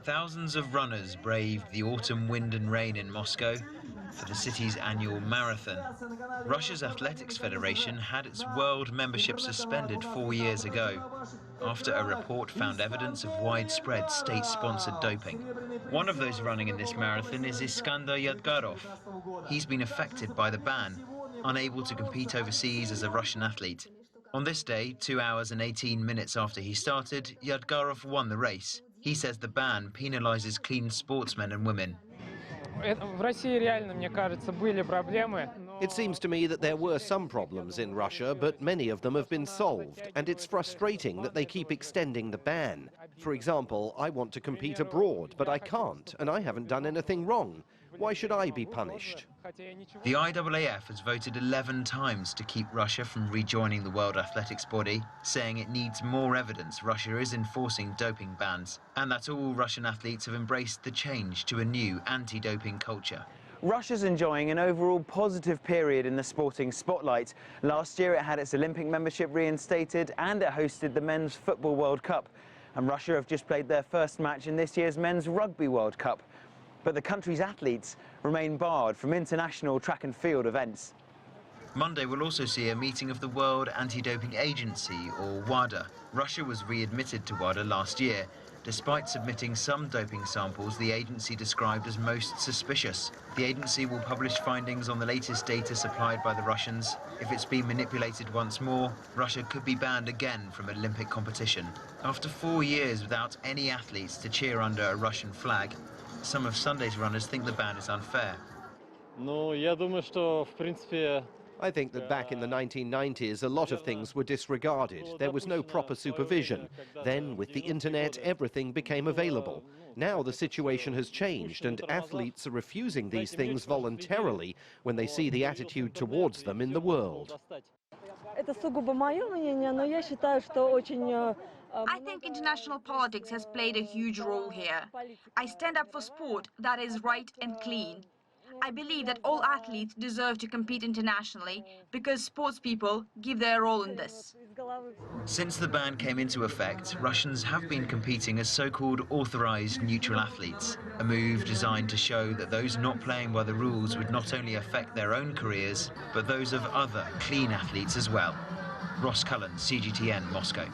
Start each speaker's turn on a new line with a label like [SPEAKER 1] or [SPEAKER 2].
[SPEAKER 1] Thousands of runners braved the autumn wind and rain in Moscow for the city's annual marathon. Russia's Athletics Federation had its world membership suspended 4 years ago after a report found evidence of widespread state-sponsored doping. One of those running in this marathon is Iskander Yadgarov. He's been affected by the ban, unable to compete overseas as a Russian athlete. On this day, 2 hours and 18 minutes after he started, Yadgarov won the race. He says the ban penalizes clean sportsmen and women.
[SPEAKER 2] It seems to me that there were some problems in Russia, but many of them have been solved, and it's frustrating that they keep extending the ban. For example, I want to compete abroad, but I can't, and I haven't done anything wrong. Why should I be punished?
[SPEAKER 1] The IAAF has voted 11 times to keep Russia from rejoining the World Athletics body, saying it needs more evidence Russia is enforcing doping bans, and that all Russian athletes have embraced the change to a new anti-doping culture.
[SPEAKER 3] Russia's enjoying an overall positive period in the sporting spotlight. Last year it had its Olympic membership reinstated and it hosted the Men's Football World Cup. And Russia have just played their first match in this year's Men's Rugby World Cup. But the country's athletes remain barred from international track and field events.
[SPEAKER 1] Monday will also see a meeting of the World Anti-Doping Agency, or WADA. Russia was readmitted to WADA last year, despite submitting some doping samples the agency described as most suspicious. The agency will publish findings on the latest data supplied by the Russians. If it's been manipulated once more, Russia could be banned again from Olympic competition. After 4 years without any athletes to cheer under a Russian flag, some of Sunday's runners think the ban is unfair.
[SPEAKER 2] I think that back in the 1990s, a lot of things were disregarded. There was no proper supervision. Then, with the internet, everything became available. Now the situation has changed, and athletes are refusing these things voluntarily when they see the attitude towards them in the world.
[SPEAKER 4] I think international politics has played a huge role here. I stand up for sport that is right and clean. I believe that all athletes deserve to compete internationally because sports people give their all in this.
[SPEAKER 1] Since the ban came into effect, Russians have been competing as so-called authorized neutral athletes, a move designed to show that those not playing by the rules would not only affect their own careers, but those of other clean athletes as well. Ross Cullen, CGTN, Moscow.